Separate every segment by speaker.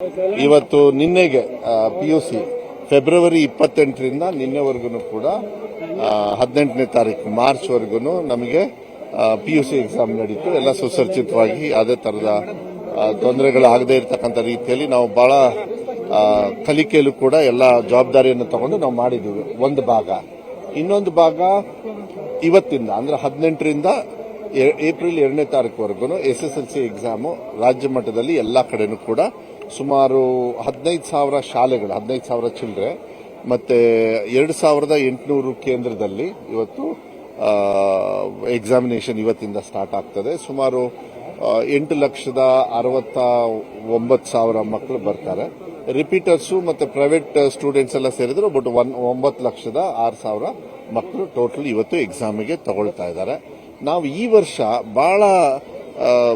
Speaker 1: ಇವತ್ತು ನಿನ್ನೆಗೆ PUC February 28ರಿಂದ ನಿನ್ನೆವರೆಗೂ ಕೂಡ 18ನೇ ತಾರೀಕು ಮಾರ್ಚ್ ವರೆಗೂ ನಮಗೆ ಪಿಯುಸಿ ಎಕ್ಸಾಮ್ ನಡೀತು. ಎಲ್ಲ ಸುಸಜ್ಜಿತವಾಗಿ ಯಾವುದೇ ತರಹದ ತೊಂದರೆಗಳಾಗದೇ ಇರತಕ್ಕಂಥ ರೀತಿಯಲ್ಲಿ ನಾವು ಬಹಳ ಕಲಿಕೆಯಲ್ಲೂ ಕೂಡ ಎಲ್ಲ ಜವಾಬ್ದಾರಿಯನ್ನು ತಗೊಂಡು ನಾವು ಮಾಡಿದ್ದೀವಿ. ಒಂದು ಭಾಗ. ಇನ್ನೊಂದು ಭಾಗ ಇವತ್ತಿಂದ ಅಂದ್ರೆ 18ರಿಂದ ಏಪ್ರಿಲ್ 2ನೇ ತಾರೀಕುವರೆಗೂ SSLC ಎಕ್ಸಾಮು ರಾಜ್ಯ ಮಟ್ಟದಲ್ಲಿ ಎಲ್ಲಾ ಕಡೆನೂ ಕೂಡ ಸುಮಾರು 15,000 ಶಾಲೆಗಳು, 15,000 ಚಿಲ್ಡ್ರೆ ಮತ್ತೆ 2,800 ಕೇಂದ್ರದಲ್ಲಿ ಇವತ್ತು ಎಕ್ಸಾಮಿನೇಷನ್ ಇವತ್ತಿಂದ ಸ್ಟಾರ್ಟ್ ಆಗ್ತದೆ. ಸುಮಾರು 8,69,000 ಮಕ್ಕಳು ಬರ್ತಾರೆ. ರಿಪೀಟರ್ಸು ಮತ್ತೆ ಪ್ರೈವೇಟ್ ಸ್ಟೂಡೆಂಟ್ಸ್ ಎಲ್ಲ ಸೇರಿದ್ರು ಬಟ್ 9,06,000 ಮಕ್ಕಳು ಟೋಟಲ್ ಇವತ್ತು ಎಕ್ಸಾಮಿಗೆ ತಗೊಳ್ತಾ ಇದ್ದಾರೆ. ನಾವು ಈ ವರ್ಷ ಬಹಳ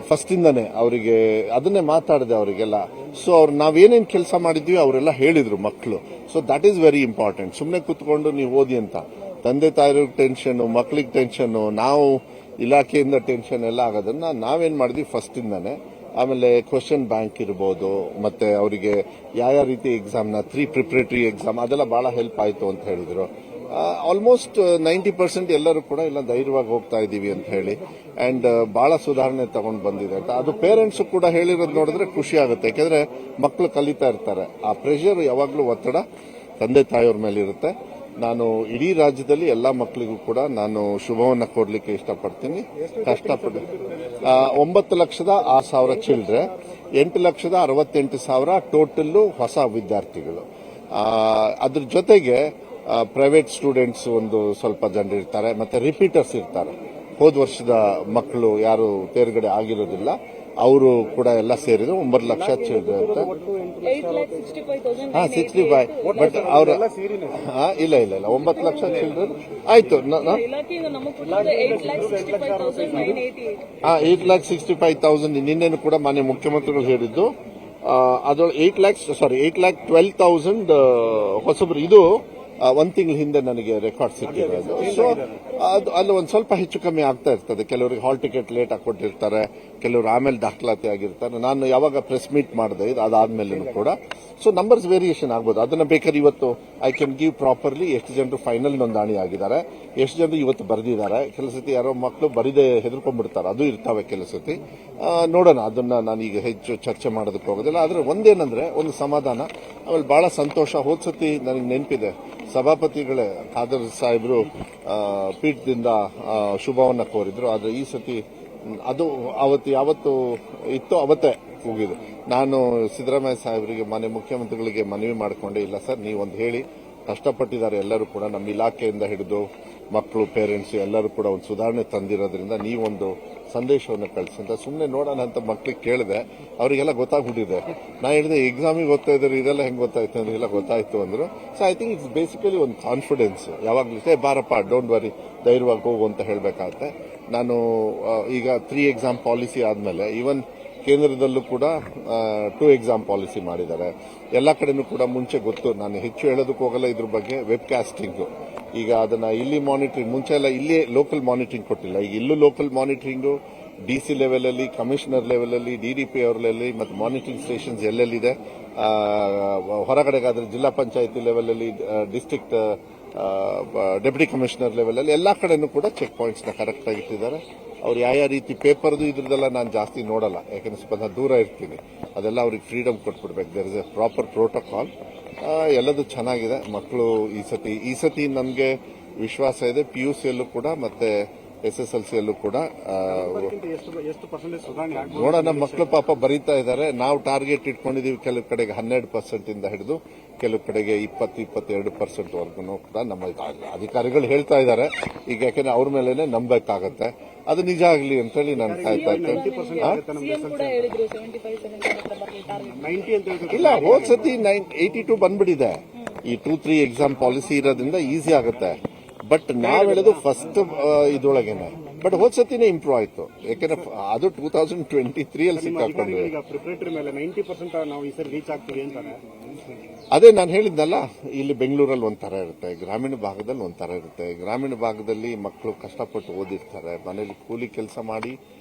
Speaker 1: ಫಸ್ಟ್ ಇಂದಾನೆ ಅವರಿಗೆ ಅದನ್ನೇ ಮಾತಾಡಿದೆ ಅವರಿಗೆಲ್ಲ. ಸೊ ಅವ್ರು ನಾವೇನೇನು ಕೆಲಸ ಮಾಡಿದ್ವಿ ಅವರೆಲ್ಲ ಹೇಳಿದ್ರು ಮಕ್ಕಳು. So that is very important. ಸುಮ್ಮನೆ ಕುತ್ಕೊಂಡು ನೀವು ಓದಿ ಅಂತ ತಂದೆ ತಾಯಿರಿಗೆ ಟೆನ್ಷನ್, ಮಕ್ಕಳಿಗೆ ಟೆನ್ಷನ್, ನಾವು ಇಲಾಖೆಯಿಂದ ಟೆನ್ಷನ್ ಎಲ್ಲ ಆಗೋದನ್ನ ನಾವೇನ್ ಮಾಡಿದ್ವಿ ಫಸ್ಟ್ ಇಂದಾನೆ. ಆಮೇಲೆ ಕ್ವಶನ್ ಬ್ಯಾಂಕ್ ಇರ್ಬೋದು, ಮತ್ತೆ ಅವರಿಗೆ ಯಾವ ರೀತಿ ಎಕ್ಸಾಮ್ನ 3 ಪ್ರಿಪರೇಟರಿ ಎಕ್ಸಾಮ್ ಅದೆಲ್ಲ ಬಹಳ ಹೆಲ್ಪ್ ಆಯಿತು ಅಂತ ಹೇಳಿದ್ರು. ಆಲ್ಮೋಸ್ಟ್ 90% ಎಲ್ಲರೂ ಕೂಡ ಇಲ್ಲ ಧೈರ್ಯವಾಗಿ ಹೋಗ್ತಾ ಇದ್ದೀವಿ ಅಂತ ಹೇಳಿ ಅಂಡ್ ಬಹಳ ಸುಧಾರಣೆ ತಗೊಂಡು ಬಂದಿದೆ ಅಂತ. ಅದು ಪೇರೆಂಟ್ಸ್ ಕೂಡ ಹೇಳಿರೋದು ನೋಡಿದ್ರೆ ಖುಷಿ ಆಗುತ್ತೆ. ಯಾಕೆಂದ್ರೆ ಮಕ್ಕಳು ಕಲಿತಾ ಇರ್ತಾರೆ. ಆ ಪ್ರೆಷರ್ ಯಾವಾಗಲೂ ಒತ್ತಡ ತಂದೆ ತಾಯಿಯವ್ರ ಮೇಲೆ ಇರುತ್ತೆ. ನಾನು ಇಡೀ ರಾಜ್ಯದಲ್ಲಿ ಎಲ್ಲಾ ಮಕ್ಕಳಿಗೂ ಕೂಡ ನಾನು ಶುಭವನ್ನ ಕೋರ್ಲಿಕ್ಕೆ ಇಷ್ಟಪಡ್ತೀನಿ. ಕಷ್ಟಪಟ್ಟು 9,06,000 ಚಿಲ್ಡ್ರೆ, 8,68,000 ಟೋಟಲ್ ಹೊಸ ವಿದ್ಯಾರ್ಥಿಗಳು. ಅದ್ರ ಜೊತೆಗೆ ಪ್ರೈವೇಟ್ ಸ್ಟೂಡೆಂಟ್ಸ್ ಒಂದು ಸ್ವಲ್ಪ ಜನರು ಇರ್ತಾರೆ, ಮತ್ತೆ ರಿಪೀಟರ್ಸ್ ಇರ್ತಾರೆ. ಹೋದ ವರ್ಷದ ಮಕ್ಕಳು ಯಾರು ತೇರ್ಗಡೆ ಆಗಿರೋದಿಲ್ಲ ಅವರು ಕೂಡ ಎಲ್ಲ ಸೇರಿದ್ರು 9 ಲಕ್ಷ ಚಿಲ್ಡ್ರೆ ಅಂತ. 65 ಬಟ್ ಅವ್ರ ಇಲ್ಲ 9 ಲಕ್ಷ ಚಿಲ್ಡ್ರನ್ ಆಯ್ತು. 8,65,000 ನಿನ್ನೆನು ಕೂಡ ಮಾನ್ಯ ಮುಖ್ಯಮಂತ್ರಿಗಳು ಹೇಳಿದ್ದು. ಅದ್ರೊಳಗೆ 8,12,000 ಹೊಸಬ್ರು. ಇದು ಒಂದ್ ತಿಂಗಳ ಹಿಂದೆ ನನಗೆ ರೆಕಾರ್ಡ್ ಸಿಕ್ಕಿರೋದು. ಸೊ ಅಲ್ಲಿ ಒಂದ್ ಸ್ವಲ್ಪ ಹೆಚ್ಚು ಕಮ್ಮಿ ಆಗ್ತಾ ಇರ್ತದೆ. ಕೆಲವರಿಗೆ ಹಾಲ್ ಟಿಕೆಟ್ ಲೇಟ್ ಆಗಿ ಕೊಟ್ಟಿರ್ತಾರೆ, ಕೆಲವರು ಆಮೇಲೆ ದಾಖಲಾತಿ ಆಗಿರ್ತಾರೆ. ನಾನು ಯಾವಾಗ ಪ್ರೆಸ್ ಮೀಟ್ ಮಾಡಿದೆ ಅದಾದ್ಮೇಲೂ ಕೂಡ ಸೊ ನಂಬರ್ಸ್ ವೇರಿಯೇಷನ್ ಆಗ್ಬೋದು. ಅದನ್ನ ಬೇಕಾದ್ರೆ ಇವತ್ತು ಐ ಕ್ಯಾನ್ ಗಿವ್ ಪ್ರಾಪರ್ಲಿ ಎಷ್ಟು ಜನರು ಫೈನಲ್ ನೋಂದಣಿ ಆಗಿದ್ದಾರೆ, ಎಷ್ಟು ಜನರು ಇವತ್ತು ಬರೆದಿದ್ದಾರೆ. ಕೆಲಸತಿ ಯಾರೋ ಮಕ್ಕಳು ಬರೀದೆ ಹೆದರ್ಕೊಂಡ್ಬಿಡ್ತಾರೆ, ಅದು ಇರ್ತಾವೆ ಕೆಲಸತಿ. ನೋಡೋಣ, ಅದನ್ನ ನಾನೀಗ ಹೆಚ್ಚು ಚರ್ಚೆ ಮಾಡೋದಕ್ಕೆ ಹೋಗೋದಿಲ್ಲ. ಆದ್ರೆ ಒಂದೇನಂದ್ರೆ ಒಂದು ಸಮಾಧಾನ, ಆಮೇಲೆ ಬಹಳ ಸಂತೋಷ. ಹೋದ್ಸತಿ ನನಗೆ ನೆನಪಿದೆ, ಸಭಾಪತಿಗಳೇ ಖಾದರ್ ಸಾಹೇಬ್ರು ಪೀಠದಿಂದ ಶುಭವನ್ನ ಕೋರಿದ್ರು. ಆದ್ರೆ ಈ ಸತಿ ಅದು ಯಾವತ್ತು ಇತ್ತು ಅವತ್ತೇ ಹೋಗಿದ್ದು. ನಾನು ಸಿದ್ದರಾಮಯ್ಯ ಸಾಹೇಬರಿಗೆ ಮಾನ್ಯ ಮುಖ್ಯಮಂತ್ರಿಗಳಿಗೆ ಮನವಿ ಮಾಡಿಕೊಂಡೆ, ಇಲ್ಲ ಸರ್ ನೀವೊಂದು ಹೇಳಿ, ಕಷ್ಟಪಟ್ಟಿದ್ದಾರೆ ಎಲ್ಲರೂ ಕೂಡ, ನಮ್ಮ ಇಲಾಖೆಯಿಂದ ಹಿಡಿದು ಮಕ್ಕಳು, ಪೇರೆಂಟ್ಸ್ ಎಲ್ಲರೂ ಕೂಡ ಒಂದು ಸುಧಾರಣೆ ತಂದಿರೋದ್ರಿಂದ ನೀವೊಂದು ಸಂದೇಶವನ್ನು ಕಳಿಸಿ ಅಂತ. ಸುಮ್ಮನೆ ನೋಡೋಣ ಅಂತ ಮಕ್ಕಳಿಗೆ ಕೇಳಿದೆ, ಅವರಿಗೆಲ್ಲ ಗೊತ್ತಾಗ್ಬಿಟ್ಟಿದೆ. ನಾ ಹೇಳಿದೆ ಎಕ್ಸಾಮಿಗೆ ಓದ್ತಾ ಇದ್ದಾರೆ, ಇದೆಲ್ಲ ಹೆಂಗ್ ಗೊತ್ತಾಯ್ತು ಅಂದ್ರೆ ಇಲ್ಲ ಗೊತ್ತಾಯ್ತು ಅಂದ್ರು. So I think it's basically ಒಂದು ಕಾನ್ಫಿಡೆನ್ಸ್. ಯಾವಾಗಲೂ ಬಾರಪ್ಪ ಡೋಂಟ್ ವರಿ, ಧೈರ್ಯವಾಗಿ ಹೋಗು ಅಂತ ಹೇಳಬೇಕಾಗುತ್ತೆ. ನಾನು ಈಗ 3 ಎಕ್ಸಾಮ್ ಪಾಲಿಸಿ ಆದ್ಮೇಲೆ ಈವನ್ ಕೇಂದ್ರದಲ್ಲೂ ಕೂಡ 2 ಎಕ್ಸಾಮ್ ಪಾಲಿಸಿ ಮಾಡಿದ್ದಾರೆ. ಎಲ್ಲ ಕಡೆನೂ ಕೂಡ ಮುಂಚೆ ಗೊತ್ತು, ನಾನು ಹೆಚ್ಚು ಹೇಳೋದಕ್ಕೆ ಹೋಗಲ್ಲ ಇದ್ರ ಬಗ್ಗೆ. ವೆಬ್ ಕಾಸ್ಟಿಂಗ್ ಈಗ ಅದನ್ನ ಇಲ್ಲಿ ಮಾನಿಟರಿಂಗ್, ಮುಂಚೆ ಎಲ್ಲ ಇಲ್ಲಿ ಲೋಕಲ್ ಮಾನಿಟರಿಂಗ್ ಕೊಟ್ಟಿಲ್ಲ, ಈಗ ಇಲ್ಲೂ ಲೋಕಲ್ ಮಾನಿಟರಿಂಗು DC ಲೆವೆಲ್ ಅಲ್ಲಿ, ಕಮಿಷನರ್ ಲೆವೆಲ್ ಅಲ್ಲಿ, DDP ಅವರಲ್ಲಿ, ಮತ್ತು ಮಾನಿಟರಿಂಗ್ ಸ್ಟೇಷನ್ಸ್ ಎಲ್ಲೆಲ್ಲಿದೆ, ಹೊರಗಡೆಗಾದ್ರೆ ಜಿಲ್ಲಾ ಪಂಚಾಯತಿ ಲೆವೆಲ್ ಅಲ್ಲಿ, ಡಿಸ್ಟ್ರಿಕ್ಟ್ ಡೆಪ್ಯೂಟಿ ಕಮಿಷನರ್ ಲೆವೆಲ್ ಅಲ್ಲಿ ಎಲ್ಲಾ ಕಡೆನೂ ಕೂಡ ಚೆಕ್ ಪಾಯಿಂಟ್ಸ್ ನ ಕರೆಕ್ಟ್ ಆಗಿ ಇಟ್ಟಿದ್ದಾರೆ. ಅವ್ರು ಯಾವ ರೀತಿ ಪೇಪರ್ದು ಇದ್ರದೆಲ್ಲ ನಾನು ಜಾಸ್ತಿ ನೋಡಲ್ಲ, ಯಾಕಂದ್ರೆ ಸ್ವಲ್ಪ ದೂರ ಇರ್ತೀನಿ. ಅದೆಲ್ಲ ಅವ್ರಿಗೆ ಫ್ರೀಡಮ್ ಕೊಟ್ಬಿಡ್ಬೇಕು. There is a proper protocol. ಎಲ್ಲದೂ ಚೆನ್ನಾಗಿದೆ. ಮಕ್ಕಳು ಈ ಸತಿ ನನಗೆ ವಿಶ್ವಾಸ ಇದೆ, PUCಯಲ್ಲೂ ಕೂಡ ಮತ್ತೆ SSLCಯಲ್ಲೂ ಕೂಡ ನೋಡೋಣ. ಮಕ್ಕಳು ಪಾಪ ಬರೀತಾ ಇದ್ದಾರೆ. ನಾವು ಟಾರ್ಗೆಟ್ ಇಟ್ಕೊಂಡಿದೀವಿ ಕೆಲವು ಕಡೆಗೆ 12% ಇಂದ ಹಿಡಿದು ಕೆಲವು ಕಡೆಗೆ 20-22% ವರೆಗೂ ಕೂಡ ನಮ್ಮ ಅಧಿಕಾರಿಗಳು ಹೇಳ್ತಾ ಇದ್ದಾರೆ. ಈಗ ಯಾಕೆಂದ್ರೆ ಅವ್ರ ಮೇಲೆನೆ ನಂಬಬೇಕಾಗತ್ತೆ, ಅದು ನಿಜ ಆಗಲಿ ಅಂತೇಳಿ ನಾನು ಕಾಯ್ತಾ ಇರ್ತೇನೆ. ಇಲ್ಲ, ಹೋದ್ಸತಿ 82 ಬಂದ್ಬಿಟ್ಟಿದೆ. ಈ 2-3 ಎಕ್ಸಾಮ್ ಪಾಲಿಸಿ ಇರೋದ್ರಿಂದ ಈಸಿ ಆಗುತ್ತೆ. ಬಟ್ ನಾವ್ ಹೇಳೋದು ಫಸ್ಟ್ ಇದೊಳಗೇನೆ. ಬಟ್ ಹೋದ್ಸತಿನೇ ಇಂಪ್ರೂವ್ ಆಯ್ತು, ಯಾಕಂದ್ರೆ ಅದು 2023 ಅಲ್ಲಿ ಸಿಕ್ಕಾಕೊಂಡು ಅದೇ ನಾನು ಹೇಳಿದ್ನಲ್ಲ, ಇಲ್ಲಿ ಬೆಂಗಳೂರಲ್ಲಿ ಒಂಥರ ಇರುತ್ತೆ, ಗ್ರಾಮೀಣ ಭಾಗದಲ್ಲಿ ಒಂಥರ ಇರುತ್ತೆ. ಗ್ರಾಮೀಣ ಭಾಗದಲ್ಲಿ ಮಕ್ಕಳು ಕಷ್ಟಪಟ್ಟು ಓದಿರ್ತಾರೆ, ಮನೇಲಿ ಕೂಲಿ ಕೆಲಸ ಮಾಡಿ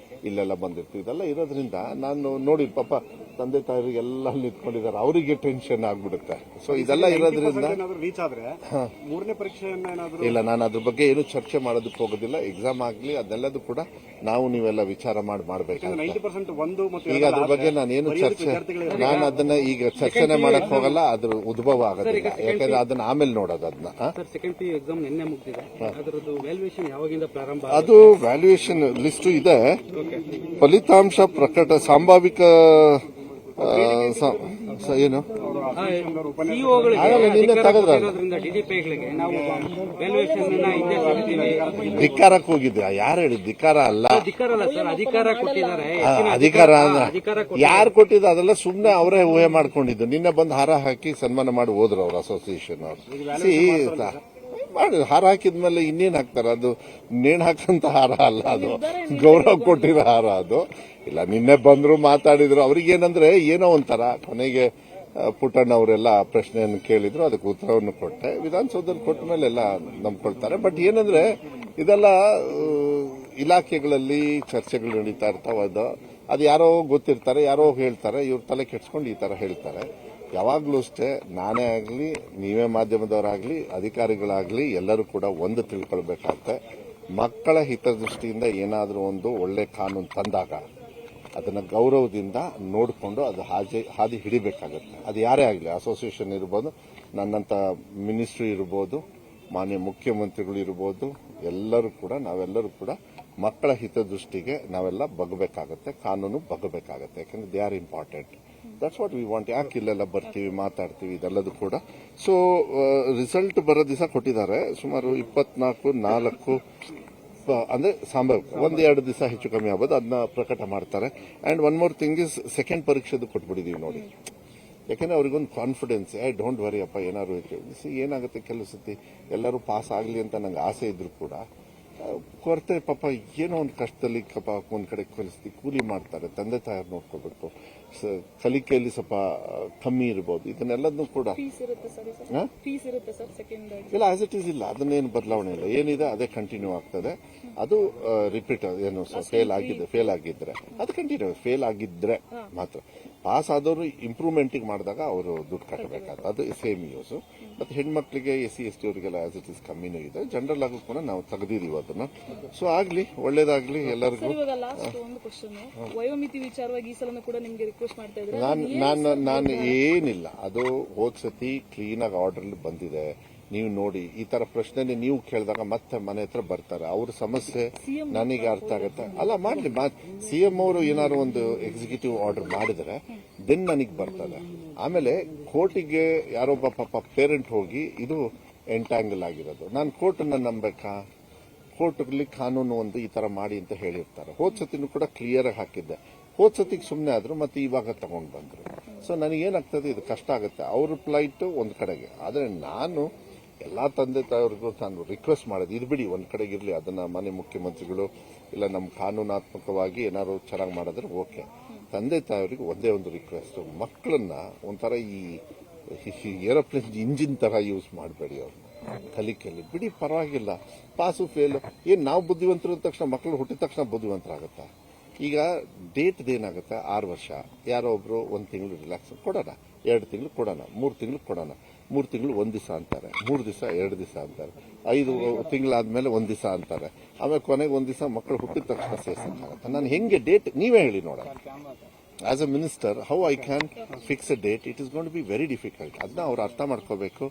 Speaker 1: ಇಲ್ಲೆಲ್ಲ ಬಂದಿರ್ತೀವಿ. ಇದೆಲ್ಲ ಇರೋದ್ರಿಂದ ನಾನು ನೋಡಿ ಪಾಪ ತಂದೆ ತಾಯಿರಿಗೆಲ್ಲ ನಿಂತ್ಕೊಂಡಿದ್ದಾರೆ, ಅವರಿಗೆ ಟೆನ್ಷನ್ ಆಗ್ಬಿಡುತ್ತೆ. ಸೊ ಇದೆಲ್ಲ ಇರೋದ್ರಿಂದ
Speaker 2: ರೀಚ್ ಆದ್ರೆ ಮೂರನೇ ಪರೀಕ್ಷೆಯನ್ನ ಏನಾದ್ರು
Speaker 1: ಇಲ್ಲ, ನಾನು ಅದ್ರ ಬಗ್ಗೆ ಏನು ಚರ್ಚೆ ಮಾಡೋದಕ್ಕೆ ಹೋಗೋದಿಲ್ಲ. ಎಕ್ಸಾಮ್ ಆಗ್ಲಿ ಅದೆಲ್ಲದೂ ಕೂಡ ನಾವು ನೀವೆಲ್ಲ ವಿಚಾರ ಮಾಡಬೇಕಾಗುತ್ತೆ.
Speaker 2: 90% ಒಂದು ಮತ್ತು
Speaker 1: ಈಗ ಅದ್ರ ಬಗ್ಗೆ ನಾನೇನು ನಾನು ಅದನ್ನ ಈಗ ಚರ್ಚೆನೆ ಮಾಡಕ್ ಹೋಗಲ್ಲ, ಅದ್ರ ಉದ್ಭವ ಆಗೋದಿಲ್ಲ. ಯಾಕಂದ್ರೆ ಅದನ್ನ ಆಮೇಲೆ ನೋಡೋದು. ಅದನ್ನ
Speaker 3: ಸೆಕೆಂಡ್ ಪಿ ಎಕ್ಸಾಮ್ ನಿನ್ನೆ ಮುಗಿದಿದೆ, ಅದರದ್ದು ವ್ಯಾಲ್ಯೂಯೇಷನ್ ಯಾವಾಗಿಂದ ಪ್ರಾರಂಭ?
Speaker 1: ಅದು ವ್ಯಾಲ್ಯೂಯೇಷನ್ ಲಿಸ್ಟ್ ಇದೆ. ಫಲಿತಾಂಶ ಪ್ರಕಟ ಸಂಭಾವಿಕ ಏನು ನಿನ್ನೆ ತೆಗೆದ್ರಲ್ಲ,
Speaker 3: ಡಿಡಿಪಿಗಳಿಗೆ ನಾವು ವ್ಯಾಲ್ಯೂಯೇಷನ್
Speaker 1: ಧಿಕ್ಕಾರಕ್ಕೆ ಹೋಗಿದ್ರ? ಯಾರು ಹೇಳಿ ಧಿಕ್ಕಾರ ಅಲ್ಲ,
Speaker 3: ಅಧಿಕಾರ ಅಲ್ಲ ಸರ್, ಅಧಿಕಾರ ಕೊಟ್ಟಿದ್ದಾರೆ.
Speaker 1: ಅಧಿಕಾರ ಯಾರು ಕೊಟ್ಟಿದ್ದು ಅದೆಲ್ಲ ಸುಮ್ನೆ ಅವರೇ ಊಹೆ ಮಾಡ್ಕೊಂಡಿದ್ದು. ನಿನ್ನೆ ಬಂದು ಹಾರ ಹಾಕಿ ಸನ್ಮಾನ ಮಾಡಿ ಹೋದ್ರು ಅವ್ರ ಅಸೋಸಿಯೇಷನ್ ಅವರು. ಮಾಡಿ ಹಾರ ಹಾಕಿದ್ಮೇಲೆ ಇನ್ನೇನ್ ಹಾಕ್ತಾರೆ? ಅದು ನೇಣು ಹಾಕಂತ ಹಾರ ಅಲ್ಲ, ಅದು ಗೌರವ ಕೊಟ್ಟಿರೋ ಹಾರ ಅದು. ಇಲ್ಲ, ನಿನ್ನೆ ಬಂದ್ರು ಮಾತಾಡಿದ್ರು. ಅವ್ರಿಗೇನಂದ್ರೆ ಏನೋ ಒಂಥರ ಕೊನೆಗೆ ಪುಟ್ಟಣ್ಣ ಅವರೆಲ್ಲ ಪ್ರಶ್ನೆಯನ್ನು ಕೇಳಿದ್ರು, ಅದಕ್ಕೆ ಉತ್ತರವನ್ನು ಕೊಟ್ಟೆ. ವಿಧಾನಸೌಧದಲ್ಲಿ ಕೊಟ್ಟ ಮೇಲೆ ಎಲ್ಲ ನಂಬ್ಕೊಳ್ತಾರೆ. ಬಟ್ ಏನಂದ್ರೆ ಇದೆಲ್ಲ ಇಲಾಖೆಗಳಲ್ಲಿ ಚರ್ಚೆಗಳು ನಡೀತಾ ಇರ್ತಾವ. ಅದು ಯಾರೋ ಗೊತ್ತಿರ್ತಾರೆ, ಯಾರೋ ಹೇಳ್ತಾರೆ, ಇವ್ರ ತಲೆ ಕೆಡ್ಸ್ಕೊಂಡು ಈ ತರ ಹೇಳ್ತಾರೆ. ಯಾವಾಗ್ಲೂ ಅಷ್ಟೇ, ನಾನೇ ಆಗ್ಲಿ, ನೀವೇ ಮಾಧ್ಯಮದವರಾಗ್ಲಿ, ಅಧಿಕಾರಿಗಳಾಗ್ಲಿ, ಎಲ್ಲರೂ ಕೂಡ ಒಂದು ತಿಳ್ಕೊಳ್ಬೇಕಾಗತ್ತೆ. ಮಕ್ಕಳ ಹಿತದೃಷ್ಟಿಯಿಂದ ಏನಾದರೂ ಒಂದು ಒಳ್ಳೆ ಕಾನೂನು ತಂದಾಗ ಅದನ್ನ ಗೌರವದಿಂದ ನೋಡಿಕೊಂಡು ಅದು ಹಾದಿ ಹಿಡಿಬೇಕಾಗತ್ತೆ. ಅದು ಯಾರೇ ಆಗಲಿ, ಅಸೋಸಿಯೇಷನ್ ಇರ್ಬೋದು, ನನ್ನಂತ ಮಿನಿಸ್ಟ್ರಿ ಇರ್ಬೋದು, ಮಾನ್ಯ ಮುಖ್ಯಮಂತ್ರಿಗಳು ಇರ್ಬೋದು, ನಾವೆಲ್ಲರೂ ಕೂಡ ಮಕ್ಕಳ ಹಿತದೃಷ್ಟಿಗೆ ನಾವೆಲ್ಲ ಬಗ್ಬೇಕಾಗತ್ತೆ, ಕಾನೂನು ಬಗ್ಬೇಕಾಗತ್ತೆ. ಯಾಕಂದ್ರೆ they are important. That's what we want. ಯಾಕೆ ಇಲ್ಲೆಲ್ಲ ಬರ್ತೀವಿ, ಮಾತಾಡ್ತೀವಿ, ಇದೆಲ್ಲದೂ ಕೂಡ. ಸೊ ರಿಸಲ್ಟ್ ಬರೋ ದಿವಸ ಕೊಟ್ಟಿದ್ದಾರೆ, ಸುಮಾರು 24/4 ಅಂದ್ರೆ ಸಂಭಾವ್ಯ. 1-2 ದಿವಸ ಹೆಚ್ಚು ಕಮ್ಮಿ ಆಗ್ಬೋದು, ಅದನ್ನ ಪ್ರಕಟ ಮಾಡ್ತಾರೆ. And one more thing is, second ಪರೀಕ್ಷೆದು ಕೊಟ್ಬಿಟ್ಟಿದೀವಿ ನೋಡಿ. ಯಾಕಂದ್ರೆ ಅವ್ರಿಗೊಂದು ಕಾನ್ಫಿಡೆನ್ಸ್, ಡೋಂಟ್ ವರಿ ಅಪ್ಪ, ಏನಾದ್ರು ಏನಾಗುತ್ತೆ ಕೆಲವು ಸತಿ ಎಲ್ಲರೂ ಪಾಸ್ ಆಗಲಿ ಅಂತ ನಂಗೆ ಆಸೆ ಇದ್ರು ಕೂಡ ಕೊರತೆ ಪಾಪ ಏನೋ ಒಂದು ಕಷ್ಟದಲ್ಲಿ ಒಂದ್ ಕಡೆ ಕಲಿಸ್ತಿ ಕೂಲಿ ಮಾಡ್ತಾರೆ, ತಂದೆ ತಾಯಿ ನೋಡ್ಕೋಬೇಕು, ಕಲಿಕೆಯಲ್ಲಿ ಸ್ವಲ್ಪ ಕಮ್ಮಿ ಇರಬಹುದು. ಇದನ್ನೆಲ್ಲದನ್ನು ಕೂಡ ಇಲ್ಲ, ಆಸ್ ಇಟ್ ಈಸ್ ಇಲ್ಲ, ಅದನ್ನೇನು ಬದಲಾವಣೆ ಇಲ್ಲ. ಏನಿದೆ ಅದೇ ಕಂಟಿನ್ಯೂ ಆಗ್ತದೆ. ಅದು ರಿಪೀಟ್ ಏನು ಫೇಲ್ ಆಗಿದ್ರೆ ಅದು ಕಂಟಿನ್ಯೂ. ಫೇಲ್ ಆಗಿದ್ರೆ ಮಾತ್ರ. ಪಾಸ್ ಆದವರು ಇಂಪ್ರೂವ್ಮೆಂಟಿಗೆ ಮಾಡಿದಾಗ ಅವರು ದುಡ್ಡು ಕಟ್ಟಬೇಕಾದ್ರೆ ಅದು ಸೇಮ್ ಯೂಸ್. ಮತ್ತೆ ಹೆಣ್ಮಕ್ಳಿಗೆ SC/ST ಅವರಿಗೆಲ್ಲ ಆಸ್ ಇಟ್ ಇಸ್ ಕಮ್ಮಿನೂ ಇದೆ. ಜನರಲ್ ಆಗೂ ಕೂಡ ನಾವು ತೆಗೆದಿದೀವಿ ಅದನ್ನ. ಸೊ ಆಗ್ಲಿ, ಒಳ್ಳೇದಾಗ್ಲಿ ಎಲ್ಲರಿಗೂ.
Speaker 4: ವಯೋಮಿತಿ ವಿಚಾರವಾಗಿ ಈ ಸಲ ಕೂಡ ನಿಮ್ಗೆ ರಿಕ್ವೆಸ್ಟ್ ಮಾಡ್ತಾ ಇದ್ರೆ
Speaker 1: ನಾನು ಏನಿಲ್ಲ, ಅದು ಹೋದ್ ಸತಿ ಕ್ಲೀನ್ ಆಗಿ ಆರ್ಡರ್ ಬಂದಿದೆ. ನೀವು ನೋಡಿ, ಈ ತರ ಪ್ರಶ್ನೆ ನೀವು ಕೇಳಿದಾಗ ಮತ್ತೆ ಮನೆ ಹತ್ರ ಬರ್ತಾರೆ. ಅವ್ರ ಸಮಸ್ಯೆ ನನಗೆ ಅರ್ಥ ಆಗತ್ತೆ. ಅಲ್ಲ, ಮಾಡ್ಲಿ, CM ಅವರು ಏನಾದ್ರು ಒಂದು ಎಕ್ಸಿಕ್ಯೂಟಿವ್ ಆರ್ಡರ್ ಮಾಡಿದ್ರೆ ದೆನ್ ನನಗೆ ಬರ್ತದೆ. ಆಮೇಲೆ ಕೋರ್ಟಿಗೆ ಯಾರೊಬ್ಬ ಪಾಪ ಪೇರೆಂಟ್ ಹೋಗಿ ಇದು ಎಂಟ್ಯಾಂಗಲ್ ಆಗಿರೋದು, ನಾನು ಕೋರ್ಟನ್ನ ನಂಬೇಕಾ? ಕೋರ್ಟ್ಲಿ ಕಾನೂನು ಒಂದು ಈ ತರ ಮಾಡಿ ಅಂತ ಹೇಳಿರ್ತಾರೆ. ಹೋದ್ ಸತಿನೂ ಕೂಡ ಕ್ಲಿಯರ್ ಆಗಿ ಹಾಕಿದ್ದೆ. ಹೋದ್ ಸತಿಗೆ ಸುಮ್ಮನೆ ಆದ್ರು, ಮತ್ತೆ ಇವಾಗ ತಗೊಂಡ್ ಬಂದ್ರು. ಸೊ ನನಗೇನಾಗ್ತದೆ, ಇದು ಕಷ್ಟ ಆಗುತ್ತೆ. ಅವ್ರ ಫ್ಲೈಟ್ ಒಂದ್ ಕಡೆಗೆ. ಆದ್ರೆ ನಾನು ಎಲ್ಲಾ ತಂದೆ ತಾಯಿಯವ್ರಿಗೂ ನಾನು ರಿಕ್ವೆಸ್ಟ್ ಮಾಡೋದು, ಇದು ಬಿಡಿ ಒಂದ್ ಕಡೆಗೆ ಇರ್ಲಿ, ಅದನ್ನ ಮಾನ್ಯ ಮುಖ್ಯಮಂತ್ರಿಗಳು ಇಲ್ಲ ನಮ್ಮ ಕಾನೂನಾತ್ಮಕವಾಗಿ ಏನಾದ್ರು ಚೆನ್ನಾಗಿ ಮಾಡಿದ್ರೆ ಓಕೆ. ತಂದೆ ತಾಯಿಯವರಿಗೆ ಒಂದೇ ಒಂದು ರಿಕ್ವೆಸ್ಟ್, ಮಕ್ಕಳನ್ನ ಒಂಥರ ಈ ಏರೋಪ್ಲೇನ್ ಇಂಜಿನ್ ತರ ಯೂಸ್ ಮಾಡಬೇಡಿ. ಅವ್ರು ಕಲಿಕೆಯಲ್ಲಿ ಬಿಡಿ, ಪರವಾಗಿಲ್ಲ, ಪಾಸು ಫೇಲ್ ಏನ್ ನಾವು ಬುದ್ಧಿವಂತರು ಅಂದ ತಕ್ಷಣ ಮಕ್ಕಳು ಹುಟ್ಟಿದ ತಕ್ಷಣ ಬುದ್ಧಿವಂತರಾಗತ್ತಾ? ಈಗ ಡೇಟ್ ಏನಾಗುತ್ತೆ, 6 ವರ್ಷ, ಯಾರೋ ಒಬ್ರು 1 ತಿಂಗಳು ರಿಲ್ಯಾಕ್ಸ್ ಕೊಡೋಣ, 2 ತಿಂಗಳು ಕೊಡೋಣ, 3 ತಿಂಗಳು ಕೊಡೋಣ. 3 ತಿಂಗಳು 1 ದಿವಸ ಅಂತಾರೆ, 3 ದಿವಸ 2 ದಿವಸ ಅಂತಾರೆ, 5 ತಿಂಗಳಾದ್ಮೇಲೆ 1 ದಿವಸ ಅಂತಾರೆ. ಆಮೇಲೆ ಕೊನೆಗೆ 1 ದಿವಸ ಮಕ್ಕಳು ಹುಟ್ಟಿದ ತಕ್ಷಣ ಸೇರ್ಸಕ್ಕಾಗತ್ತೆ? ನಾನು ಹೆಂಗೆ ಡೇಟ್ ನೀವೇ ಹೇಳಿ ನೋಡೋಣ. As a minister, how I can fix a date? It is going to be very difficult. ಅದನ್ನ ಅವ್ರು ಅರ್ಥ ಮಾಡ್ಕೋಬೇಕು.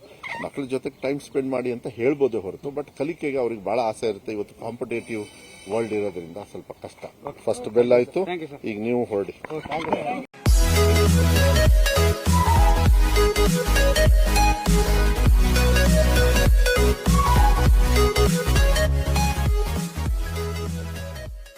Speaker 1: ಮಕ್ಕಳ ಜೊತೆ ಟೈಮ್ ಸ್ಪೆಂಡ್ ಮಾಡಿ ಅಂತ ಹೇಳ್ಬೋದು ಹೊರತು, ಬಟ್ ಕಲಿಕೆಗೆ ಅವ್ರಿಗೆ ಬಹಳ ಆಸೆ ಇರುತ್ತೆ. ಇವತ್ತು ಕಾಂಪಿಟೇಟಿವ್ ವರ್ಲ್ಡ್ ಇರೋದ್ರಿಂದ ಸ್ವಲ್ಪ ಕಷ್ಟ. ಫಸ್ಟ್ ಬೆಲ್ ಆಯ್ತು, ಈಗ ನೀವು ಹೊರಡಿ.